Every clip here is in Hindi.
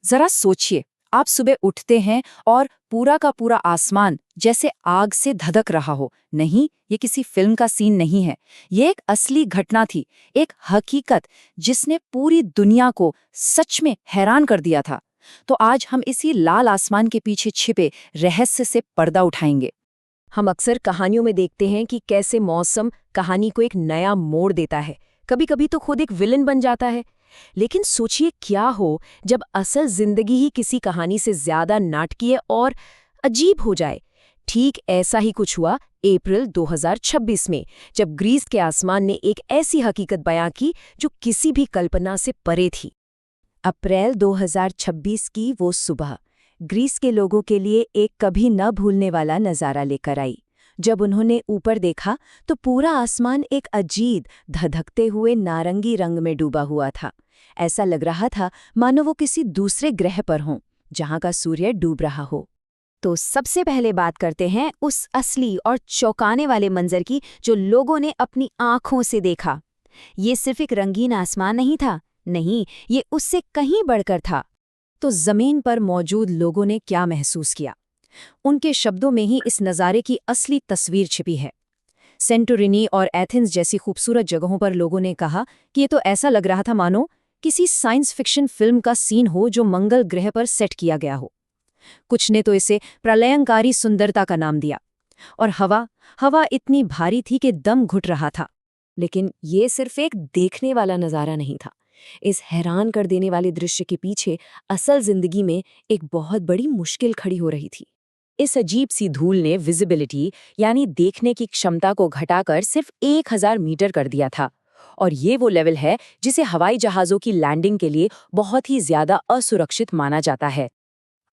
जरा सोचिए, आप सुबह उठते हैं और पूरा का पूरा आसमान जैसे आग से धधक रहा हो। नहीं, ये किसी फिल्म का सीन नहीं है। ये एक असली घटना थी, एक हकीकत जिसने पूरी दुनिया को सच में हैरान कर दिया था। तो आज हम इसी लाल आसमान के पीछे छिपे रहस्य से पर्दा उठाएंगे। हम अक्सर कहानियों में देखते हैं कि कैसे मौसम कहानी को एक नया मोड़ देता है, कभी कभी तो खुद एक विलन बन जाता है। लेकिन सोचिए क्या हो जब असल जिंदगी ही किसी कहानी से ज्यादा नाटकीय और अजीब हो जाए। ठीक ऐसा ही कुछ हुआ अप्रैल 2026 में, जब ग्रीस के आसमान ने एक ऐसी हकीकत बयां की जो किसी भी कल्पना से परे थी। अप्रैल 2026 की वो सुबह ग्रीस के लोगों के लिए एक कभी न भूलने वाला नज़ारा लेकर आई। जब उन्होंने ऊपर देखा तो पूरा आसमान एक अजीब धधकते हुए नारंगी रंग में डूबा हुआ था। ऐसा लग रहा था मानो वो किसी दूसरे ग्रह पर हों, जहां का सूर्य डूब रहा हो। तो सबसे पहले बात करते हैं उस असली और चौंकाने वाले मंजर की जो लोगों ने अपनी आंखों से देखा। ये सिर्फ एक रंगीन आसमान नहीं था, नहीं, ये उससे कहीं बढ़कर था। तो जमीन पर मौजूद लोगों ने क्या महसूस किया? उनके शब्दों में ही इस नज़ारे की असली तस्वीर छिपी है। सेंटोरिनी और एथेंस जैसी खूबसूरत जगहों पर लोगों ने कहा कि ये तो ऐसा लग रहा था मानो किसी साइंस फिक्शन फिल्म का सीन हो जो मंगल ग्रह पर सेट किया गया हो। कुछ ने तो इसे प्रलयंकारी सुंदरता का नाम दिया। और हवा हवा इतनी भारी थी कि दम घुट रहा था। लेकिन ये सिर्फ एक देखने वाला नज़ारा नहीं था। इस हैरान कर देने वाले दृश्य के पीछे असल जिंदगी में एक बहुत बड़ी मुश्किल खड़ी हो रही थी। इस अजीब सी धूल ने विजिबिलिटी यानी देखने की क्षमता को घटाकर सिर्फ 1000 मीटर कर दिया था। और ये वो लेवल है जिसे हवाई जहाज़ों की लैंडिंग के लिए बहुत ही ज्यादा असुरक्षित माना जाता है।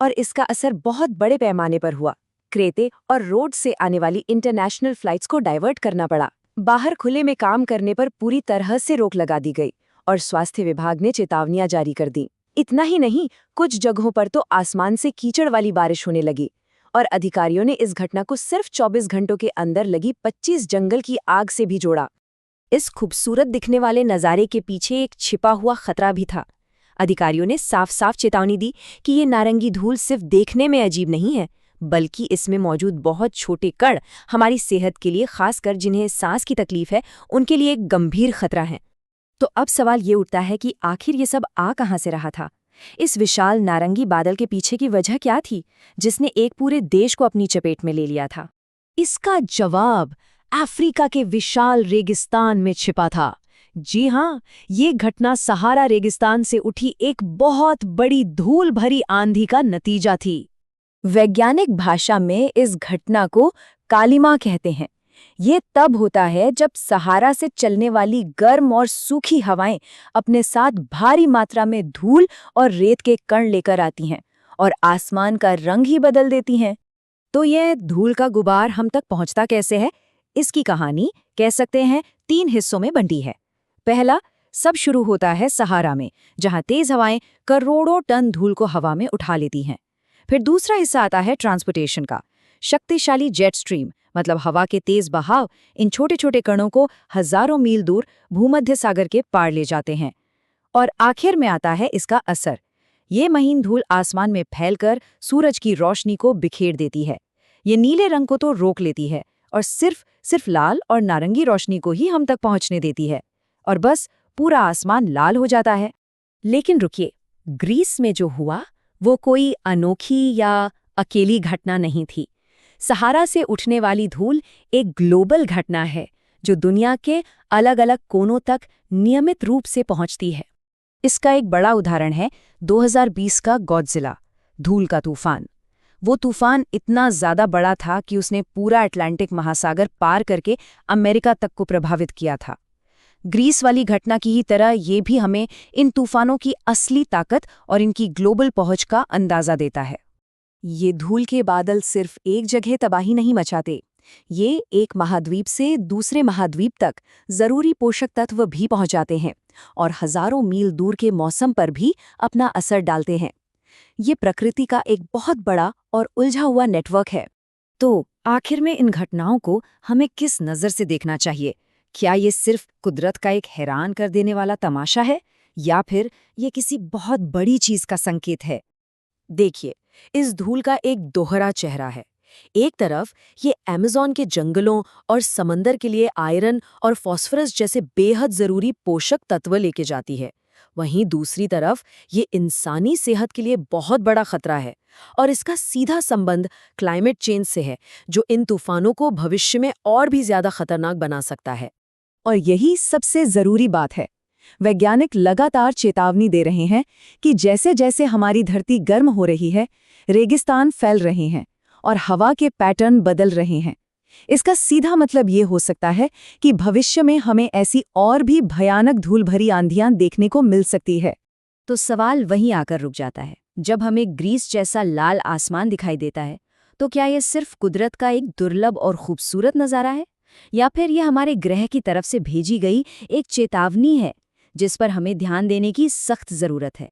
और इसका असर बहुत बड़े पैमाने पर हुआ। क्रेते और रोड से आने वाली इंटरनेशनल फ्लाइट्स को डाइवर्ट करना पड़ा। बाहर खुले में काम करने पर पूरी तरह से रोक लगा दी गई और स्वास्थ्य विभाग ने चेतावनियां जारी कर दी। इतना ही नहीं, कुछ जगहों पर तो आसमान से कीचड़ वाली बारिश होने लगी और अधिकारियों ने इस घटना को सिर्फ 24 घंटों के अंदर लगी 25 जंगल की आग से भी जोड़ा। इस खूबसूरत दिखने वाले नज़ारे के पीछे एक छिपा हुआ खतरा भी था। अधिकारियों ने साफ साफ चेतावनी दी कि ये नारंगी धूल सिर्फ देखने में अजीब नहीं है, बल्कि इसमें मौजूद बहुत छोटे कण हमारी सेहत के लिए, खासकर जिन्हें सांस की तकलीफ है, उनके लिए एक गंभीर खतरा है। तो अब सवाल ये उठता है कि आखिर ये सब आ कहाँ से रहा था? इस विशाल नारंगी बादल के पीछे की वजह क्या थी जिसने एक पूरे देश को अपनी चपेट में ले लिया था? इसका जवाब अफ्रीका के विशाल रेगिस्तान में छिपा था। जी हाँ, ये घटना सहारा रेगिस्तान से उठी एक बहुत बड़ी धूल भरी आंधी का नतीजा थी। वैज्ञानिक भाषा में इस घटना को कालिमा कहते हैं। ये तब होता है जब सहारा से चलने वाली गर्म और सूखी हवाएं अपने साथ भारी मात्रा में धूल और रेत के कण लेकर आती हैं और आसमान का रंग ही बदल देती हैं। तो यह धूल का गुबार हम तक पहुंचता कैसे है? इसकी कहानी कह सकते हैं 3 हिस्सों में बंटी है। पहला, सब शुरू होता है सहारा में, जहां तेज हवाएं करोड़ों टन धूल को हवा में उठा लेती हैं। फिर दूसरा हिस्सा आता है ट्रांसपोर्टेशन का। शक्तिशाली जेट स्ट्रीम मतलब हवा के तेज बहाव इन छोटे छोटे कणों को हजारों मील दूर भूमध्य सागर के पार ले जाते हैं। और आखिर में आता है इसका असर। ये महीन धूल आसमान में फैलकर सूरज की रोशनी को बिखेर देती है। ये नीले रंग को तो रोक लेती है और सिर्फ लाल और नारंगी रोशनी को ही हम तक पहुंचने देती है। और बस पूरा आसमान लाल हो जाता है। लेकिन रुकिए, ग्रीस में जो हुआ वो कोई अनोखी या अकेली घटना नहीं थी। सहारा से उठने वाली धूल एक ग्लोबल घटना है जो दुनिया के अलग अलग कोनों तक नियमित रूप से पहुंचती है। इसका एक बड़ा उदाहरण है 2020 का गॉडजिला, धूल का तूफान। वो तूफान इतना ज्यादा बड़ा था कि उसने पूरा अटलांटिक महासागर पार करके अमेरिका तक को प्रभावित किया था। ग्रीस वाली घटना की ही तरह ये भी हमें इन तूफानों की असली ताकत और इनकी ग्लोबल पहुंच का अंदाजा देता है। ये धूल के बादल सिर्फ एक जगह तबाही नहीं मचाते, ये एक महाद्वीप से दूसरे महाद्वीप तक जरूरी पोषक तत्व भी पहुंचाते हैं और हजारों मील दूर के मौसम पर भी अपना असर डालते हैं। ये प्रकृति का एक बहुत बड़ा और उलझा हुआ नेटवर्क है। तो आखिर में इन घटनाओं को हमें किस नज़र से देखना चाहिए? क्या ये सिर्फ कुदरत का एक हैरान कर देने वाला तमाशा है या फिर ये किसी बहुत बड़ी चीज का संकेत है? देखिए, इस धूल का एक दोहरा चेहरा है। एक तरफ ये अमेज़न के जंगलों और समंदर के लिए आयरन और फास्फोरस जैसे बेहद जरूरी पोषक तत्व लेके जाती है। वहीं दूसरी तरफ ये इंसानी सेहत के लिए बहुत बड़ा खतरा है और इसका सीधा संबंध क्लाइमेट चेंज से है, जो इन तूफानों को भविष्य में और भी ज्यादा खतरनाक बना सकता है। और यही सबसे जरूरी बात है। वैज्ञानिक लगातार चेतावनी दे रहे हैं कि जैसे जैसे हमारी धरती गर्म हो रही है, रेगिस्तान फैल रहे हैं और हवा के पैटर्न बदल रहे हैं। इसका सीधा मतलब ये हो सकता है कि भविष्य में हमें ऐसी और भी भयानक धूल भरी आंधियां देखने को मिल सकती है। तो सवाल वहीं आकर रुक जाता है। जब हमें ग्रीस जैसा लाल आसमान दिखाई देता है, तो क्या ये सिर्फ कुदरत का एक दुर्लभ और खूबसूरत नज़ारा है, या फिर यह हमारे ग्रह की तरफ से भेजी गई एक चेतावनी है जिस पर हमें ध्यान देने की सख्त ज़रूरत है?